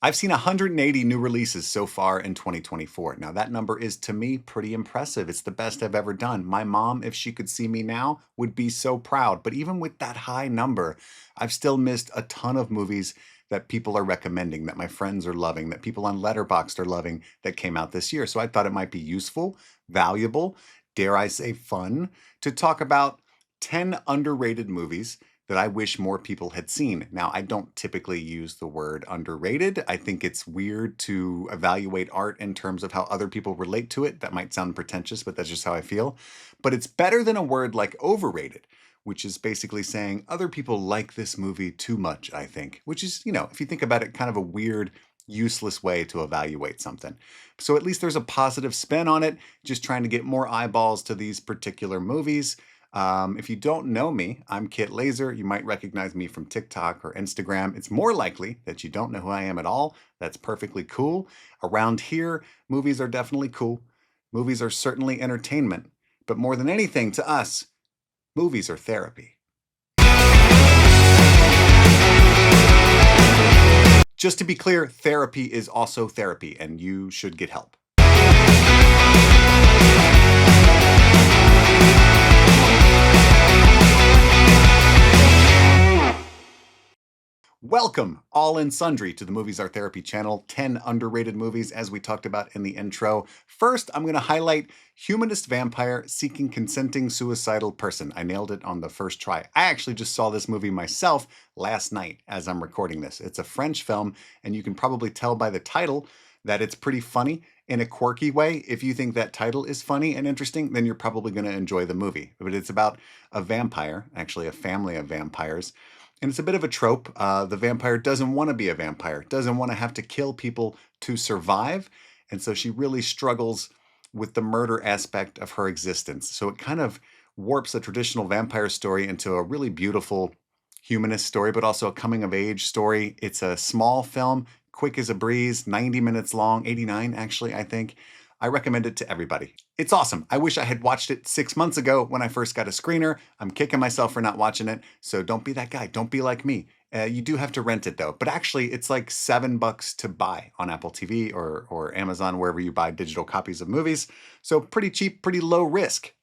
I've seen 180 new releases so far in 2024. Now, that number is, to me, pretty impressive. It's the best I've ever done. My mom, if she could see me now, would be so proud. But even with that high number, I've still missed a ton of movies that people are recommending, that my friends are loving, that people on Letterboxd are loving that came out this year. So I thought it might be useful, valuable, dare I say fun, to talk about 10 underrated movies that I wish more people had seen. Now, I don't typically use the word underrated. I think it's weird to evaluate art in terms of how other people relate to it. That might sound pretentious, but that's just how I feel. But it's better than a word like overrated, which is basically saying other people like this movie too much, I think, which is, if you think about it, kind of a weird, useless way to evaluate something. So at least there's a positive spin on it, just trying to get more eyeballs to these particular movies. If you don't know me, I'm Kit Laser. You might recognize me from TikTok or Instagram. It's more likely that you don't know who I am at all. That's perfectly cool. Around here, movies are definitely cool. Movies are certainly entertainment. But more than anything, to us, movies are therapy. Just to be clear, therapy is also therapy, and you should get help. Welcome, all and sundry, to the Movies Are Therapy channel, 10 underrated movies as we talked about in the intro. First, I'm going to highlight Humanist Vampire Seeking Consenting Suicidal Person. I nailed it on the first try. I actually just saw this movie myself last night as I'm recording this. It's a French film, and you can probably tell by the title that it's pretty funny in a quirky way. If you think that title is funny and interesting, then you're probably going to enjoy the movie. But it's about a vampire, actually a family of vampires. And it's a bit of a trope. The vampire doesn't want to be a vampire, doesn't want to have to kill people to survive. And so she really struggles with the murder aspect of her existence. So it kind of warps a traditional vampire story into a really beautiful humanist story, but also a coming of age story. It's a small film, quick as a breeze, 90 minutes long, 89 actually, I think. I recommend it to everybody. It's awesome. I wish I had watched it 6 months ago when I first got a screener. I'm kicking myself for not watching it. So don't be that guy. Don't be like me. You do have to rent it though. But actually, it's like $7 to buy on Apple TV or Amazon, wherever you buy digital copies of movies. So pretty cheap, pretty low risk.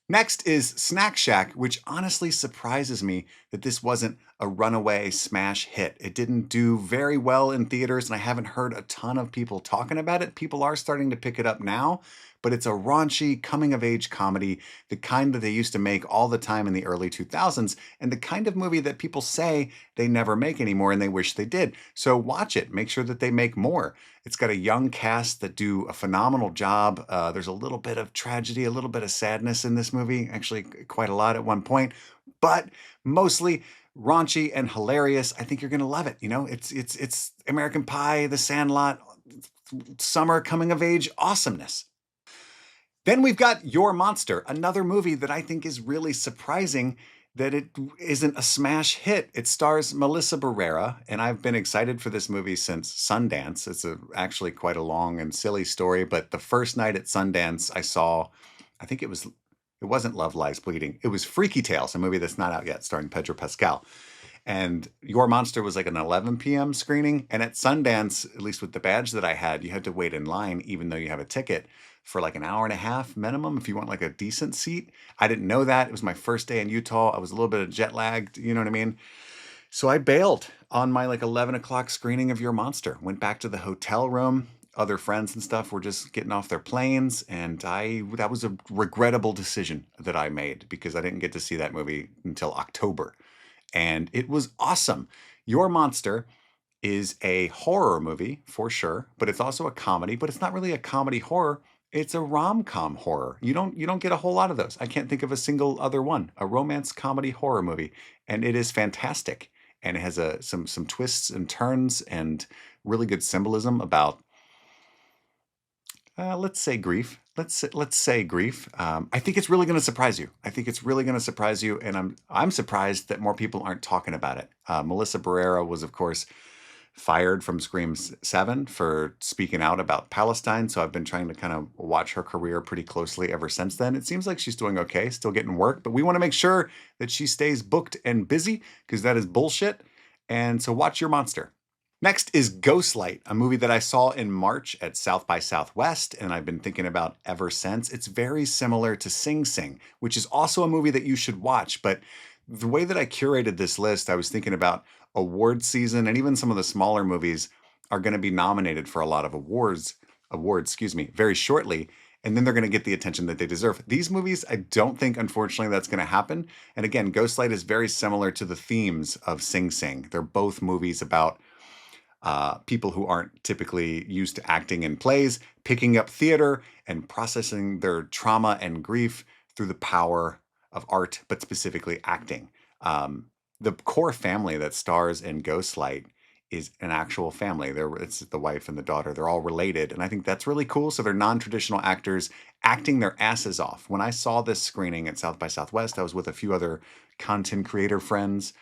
Next is Snack Shack, which honestly surprises me that this wasn't a runaway smash hit. It didn't do very well in theaters, and I haven't heard a ton of people talking about it. People are starting to pick it up now, but it's a raunchy coming-of-age comedy, the kind that they used to make all the time in the early 2000s, and the kind of movie that people say they never make anymore and they wish they did. So watch it. Make sure that they make more. It's got a young cast that do a phenomenal job. There's a little bit of tragedy, a little bit of sadness in this movie, actually quite a lot at one point, but mostly raunchy and hilarious. I think you're going to love it. It's American Pie, The Sandlot, summer coming of age awesomeness. Then we've got Your Monster, another movie that I think is really surprising that it isn't a smash hit. It stars Melissa Barrera, and I've been excited for this movie since Sundance. It's actually quite a long and silly story, but the first night at Sundance, I saw, I think it wasn't Love Lies Bleeding. It was Freaky Tales, a movie that's not out yet, starring Pedro Pascal. And Your Monster was like an 11 p.m. screening. And at Sundance, at least with the badge that I had, you had to wait in line, even though you have a ticket, for like an hour and a half minimum if you want like a decent seat. I didn't know that. It was my first day in Utah. I was a little bit jet lagged, you know what I mean? So I bailed on my like 11 o'clock screening of Your Monster. Went back to the hotel room. Other friends and stuff were just getting off their planes, and that was a regrettable decision that I made because I didn't get to see that movie until October. And it was awesome. Your Monster is a horror movie for sure, but it's also a comedy, but it's not really a comedy horror. It's a rom-com horror. You don't get a whole lot of those. I can't think of a single other one. A romance comedy horror movie, and it is fantastic. And it has some twists and turns and really good symbolism about let's say grief. Let's say grief. I think it's really going to surprise you. I think it's really going to surprise you, and I'm surprised that more people aren't talking about it. Melissa Barrera was, of course, fired from Scream 7 for speaking out about Palestine. So I've been trying to kind of watch her career pretty closely ever since then. It seems like she's doing okay, still getting work, but we want to make sure that she stays booked and busy because that is bullshit. And so watch Your Monster. Next is Ghostlight, a movie that I saw in March at South by Southwest, and I've been thinking about ever since. It's very similar to Sing Sing, which is also a movie that you should watch. But the way that I curated this list, I was thinking about award season, and even some of the smaller movies are going to be nominated for a lot of awards, excuse me, very shortly. And then they're going to get the attention that they deserve. These movies, I don't think, unfortunately, that's going to happen. And again, Ghostlight is very similar to the themes of Sing Sing. They're both movies about people who aren't typically used to acting in plays, picking up theater and processing their trauma and grief through the power of art, but specifically acting. The core family that stars in Ghostlight is an actual family. It's the wife and the daughter. They're all related, and I think that's really cool. So they're non-traditional actors acting their asses off. When I saw this screening at South by Southwest, I was with a few other content creator friends.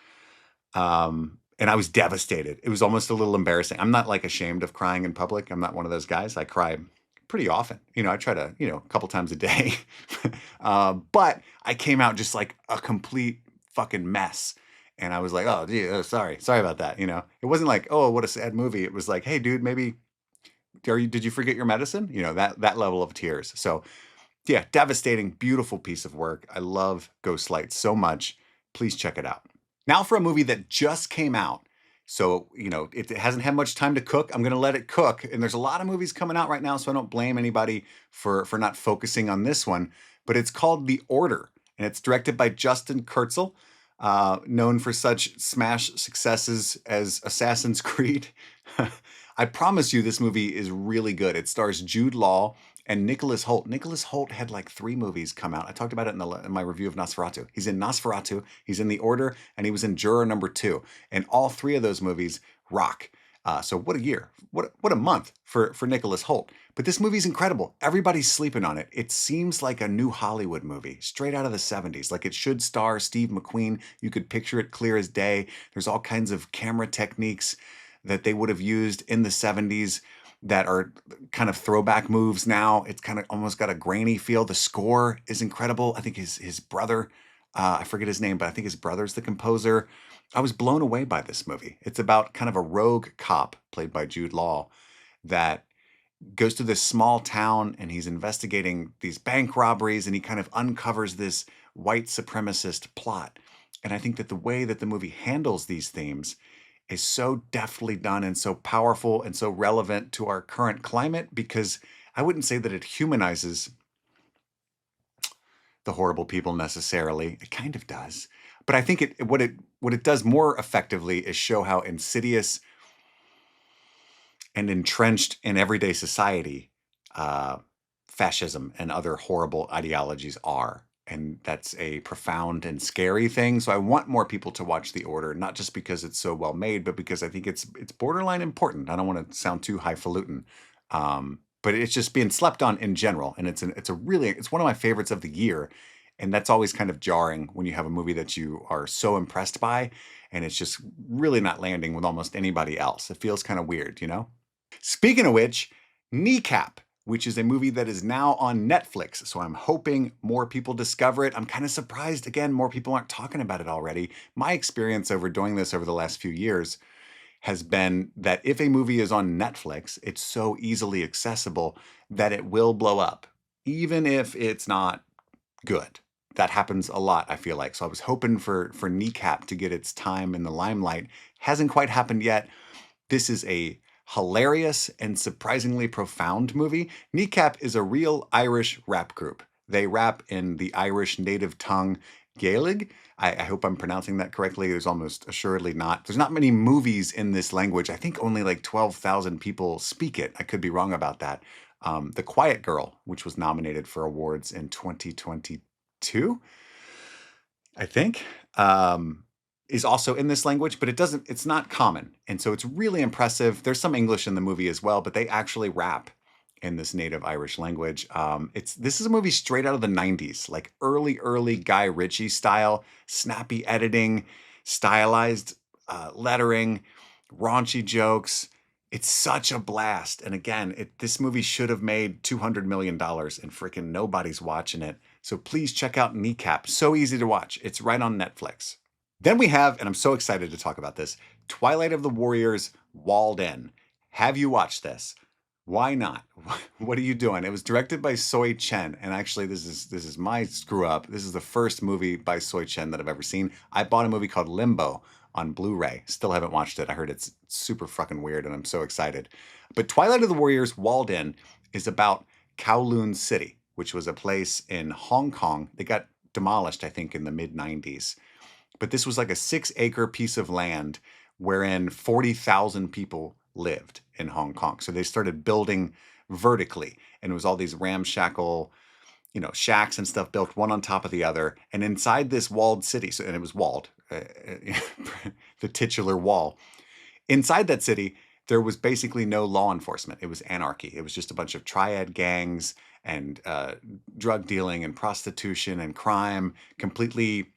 And I was devastated. It was almost a little embarrassing. I'm not like ashamed of crying in public. I'm not one of those guys. I cry pretty often. I try to, a couple times a day. But I came out just like a complete fucking mess. And I was like, oh, gee, sorry about that. It wasn't like, oh, what a sad movie. It was like, hey, dude, maybe did you forget your medicine? That level of tears. So yeah, devastating, beautiful piece of work. I love Ghostlight so much. Please check it out. Now for a movie that just came out. So, it hasn't had much time to cook. I'm going to let it cook. And there's a lot of movies coming out right now, so I don't blame anybody for not focusing on this one. But it's called The Order, and it's directed by Justin Kurzel, known for such smash successes as Assassin's Creed. I promise you this movie is really good. It stars Jude Law and Nicholas Hoult. Nicholas Hoult had like 3 movies come out. I talked about it in my review of Nosferatu. He's in Nosferatu, he's in The Order, and he was in Juror Number 2. And all 3 of those movies rock. So what a year. What a month for Nicholas Hoult. But this movie's incredible. Everybody's sleeping on it. It seems like a new Hollywood movie, straight out of the 70s. Like it should star Steve McQueen. You could picture it clear as day. There's all kinds of camera techniques that they would have used in the 70s that are kind of throwback moves now. It's kind of almost got a grainy feel. The score is incredible. I think his brother, I forget his name, but I think his brother's the composer. I was blown away by this movie. It's about kind of a rogue cop played by Jude Law that goes to this small town and he's investigating these bank robberies and he kind of uncovers this white supremacist plot. And I think that the way that the movie handles these themes is so deftly done and so powerful and so relevant to our current climate, because I wouldn't say that it humanizes the horrible people necessarily. It kind of does. But I think what it does more effectively is show how insidious and entrenched in everyday society fascism and other horrible ideologies are. And that's a profound and scary thing. So I want more people to watch The Order, not just because it's so well made, but because I think it's borderline important. I don't want to sound too highfalutin, but it's just being slept on in general. And it's one of my favorites of the year. And that's always kind of jarring when you have a movie that you are so impressed by, and it's just really not landing with almost anybody else. It feels kind of weird, Speaking of which, Kneecap, which is a movie that is now on Netflix. So I'm hoping more people discover it. I'm kind of surprised, again, more people aren't talking about it already. My experience over doing this over the last few years has been that if a movie is on Netflix, it's so easily accessible that it will blow up, even if it's not good. That happens a lot, I feel like. So I was hoping for Kneecap to get its time in the limelight. Hasn't quite happened yet. This is a hilarious and surprisingly profound movie. Kneecap is a real Irish rap group. They rap in the Irish native tongue Gaelic. I hope I'm pronouncing that correctly. There's almost assuredly not. There's not many movies in this language. I think only like 12,000 people speak it. I could be wrong about that. The Quiet Girl, which was nominated for awards in 2022, I think, is also in this language, but it's not common. And so it's really impressive. There's some English in the movie as well, but they actually rap in this native Irish language. This is a movie straight out of the 90s, like early Guy Ritchie style, snappy editing, stylized lettering, raunchy jokes. It's such a blast. And again, this movie should have made $200 million and freaking nobody's watching it. So please check out Kneecap. So easy to watch. It's right on Netflix. Then we have, and I'm so excited to talk about this, Twilight of the Warriors Walled In. Have you watched this? Why not? What are you doing? It was directed by Soi Chen, and actually, this is my screw up. This is the first movie by Soi Chen that I've ever seen. I bought a movie called Limbo on Blu-ray. Still haven't watched it. I heard it's super fucking weird, and I'm so excited. But Twilight of the Warriors Walled In is about Kowloon City, which was a place in Hong Kong. They got demolished, I think, in the mid 90s. But this was like a 6-acre piece of land wherein 40,000 people lived in Hong Kong. So they started building vertically, and it was all these ramshackle, shacks and stuff built one on top of the other. And inside this walled city, and it was walled, the titular wall. Inside that city, there was basically no law enforcement. It was anarchy. It was just a bunch of triad gangs and drug dealing and prostitution and crime, completely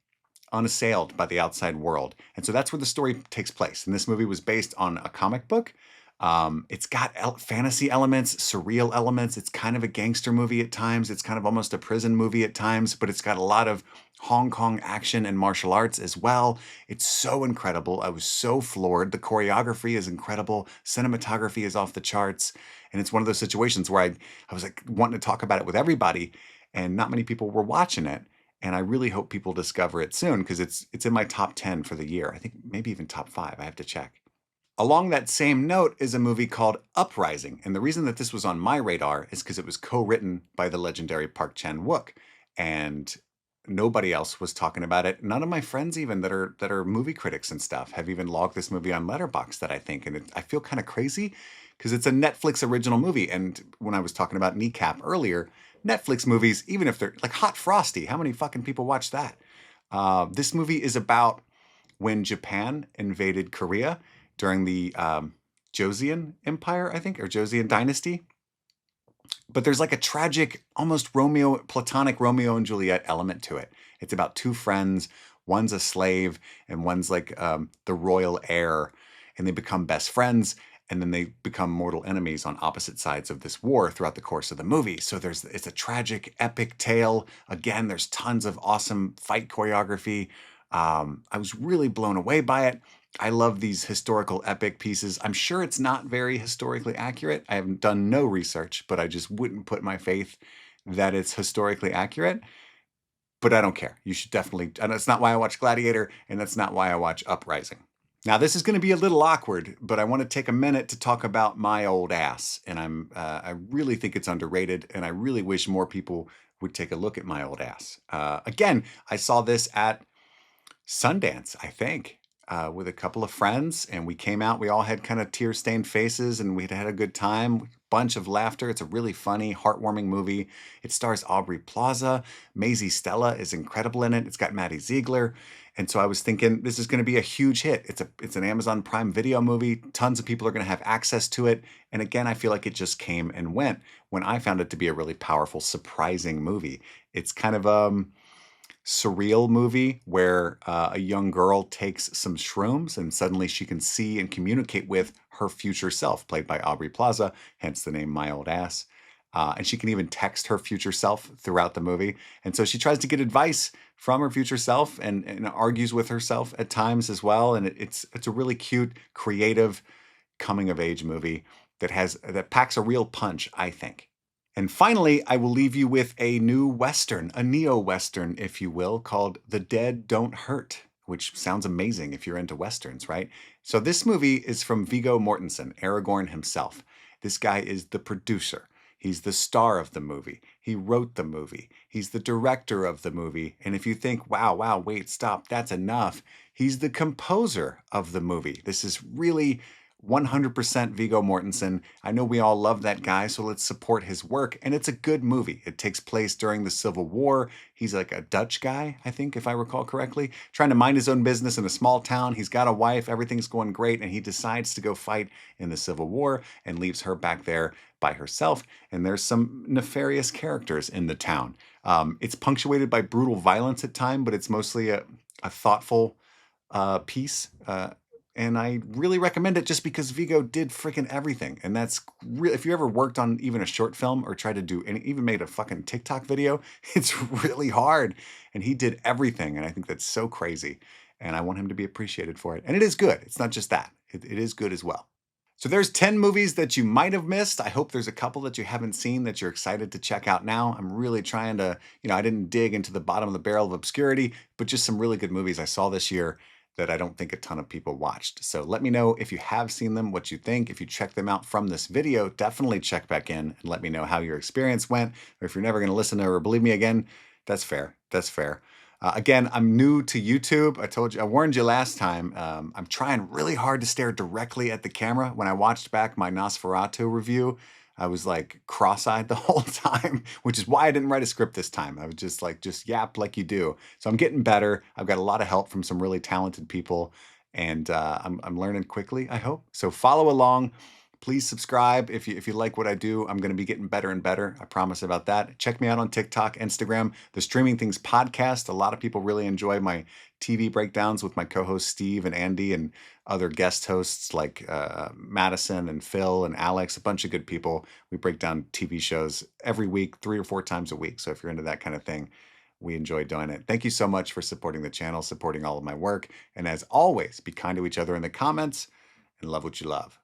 unassailed by the outside world. And so that's where the story takes place. And this movie was based on a comic book. It's got fantasy elements, surreal elements. It's kind of a gangster movie at times. It's kind of almost a prison movie at times, but it's got a lot of Hong Kong action and martial arts as well. It's so incredible. I was so floored. The choreography is incredible. Cinematography is off the charts. And it's one of those situations where I was like wanting to talk about it with everybody, and not many people were watching it. And I really hope people discover it soon, because it's in my top 10 for the year. I think maybe even top 5. I have to check. Along that same note is a movie called Uprising. And the reason that this was on my radar is because it was co-written by the legendary Park Chan-wook. And nobody else was talking about it. None of my friends even that are movie critics and stuff have even logged this movie on Letterboxd that I think. And I feel kind of crazy because it's a Netflix original movie. And when I was talking about Kneecap earlier, Netflix movies, even if they're like Hot Frosty, how many fucking people watch that? This movie is about when Japan invaded Korea during the Joseon Empire, I think, or Joseon Dynasty. But there's like a tragic, almost platonic Romeo and Juliet element to it. It's about two friends. One's a slave and one's like the royal heir, and they become best friends. And then they become mortal enemies on opposite sides of this war throughout the course of the movie. So it's a tragic, epic tale. Again, there's tons of awesome fight choreography. I was really blown away by it. I love these historical epic pieces. I'm sure it's not very historically accurate. I haven't done no research, but I just wouldn't put my faith that it's historically accurate. But I don't care. You should definitely, and that's not why I watch Gladiator, and that's not why I watch Uprising. Now, this is going to be a little awkward, but I want to take a minute to talk about My Old Ass. And I really think it's underrated, and I really wish more people would take a look at My Old Ass. Again, I saw this at Sundance, I think, with a couple of friends, and we came out. We all had kind of tear-stained faces, and we had a good time. Bunch of laughter. It's a really funny, heartwarming movie. It stars Aubrey Plaza. Maisie Stella is incredible in it. It's got Maddie Ziegler. And so I was thinking this is going to be a huge hit. It's an Amazon Prime Video movie. Tons of people are going to have access to it. And again, I feel like it just came and went when I found it to be a really powerful, surprising movie. It's kind of surreal movie where a young girl takes some shrooms and suddenly she can see and communicate with her future self, played by Aubrey Plaza, hence the name My Old Ass. And she can even text her future self throughout the movie. And so she tries to get advice from her future self and argues with herself at times as well. And it's a really cute, creative, coming-of-age movie that packs a real punch, I think. And finally, I will leave you with a new Western, a neo-Western, if you will, called The Dead Don't Hurt, which sounds amazing if you're into Westerns, right? So this movie is from Viggo Mortensen, Aragorn himself. This guy is the producer. He's the star of the movie. He wrote the movie. He's the director of the movie. And if you think, wow, wait, stop, that's enough, he's the composer of the movie. This is really 100% Viggo Mortensen. I know we all love that guy, so let's support his work. And it's a good movie. It takes place during the Civil War. He's like a Dutch guy, I think, if I recall correctly, trying to mind his own business in a small town. He's got a wife, everything's going great, and he decides to go fight in the Civil War and leaves her back there by herself. And there's some nefarious characters in the town. It's punctuated by brutal violence at times, but it's mostly a thoughtful piece. And I really recommend it just because Viggo did freaking everything. And that's real. If you ever worked on even a short film or tried to do any, even made a fucking TikTok video, it's really hard. And he did everything. And I think that's so crazy. and I want him to be appreciated for it. And it is good. It's not just that. It is good as well. So there's 10 movies that you might have missed. I hope there's a couple that you haven't seen that you're excited to check out now. I'm really trying to, I didn't dig into the bottom of the barrel of obscurity, but just some really good movies I saw this year that I don't think a ton of people watched. So let me know if you have seen them, what you think. If you check them out from this video, definitely check back in and let me know how your experience went. Or if you're never going to listen to or believe me again, that's fair. That's fair. Again, I'm new to YouTube. I warned you last time. I'm trying really hard to stare directly at the camera. When I watched back my Nosferatu review, I was like cross-eyed the whole time, which is why I didn't write a script this time. I was just yap like you do. So I'm getting better. I've got a lot of help from some really talented people, and I'm learning quickly, I hope. So follow along. Please subscribe if you like what I do. I'm going to be getting better and better. I promise about that. Check me out on TikTok, Instagram, the Streaming Things podcast. A lot of people really enjoy my TV breakdowns with my co-hosts Steve and Andy and other guest hosts like Madison and Phil and Alex, a bunch of good people. We break down TV shows every week, 3 or 4 times a week. So if you're into that kind of thing, we enjoy doing it. Thank you so much for supporting the channel, supporting all of my work. And as always, be kind to each other in the comments and love what you love.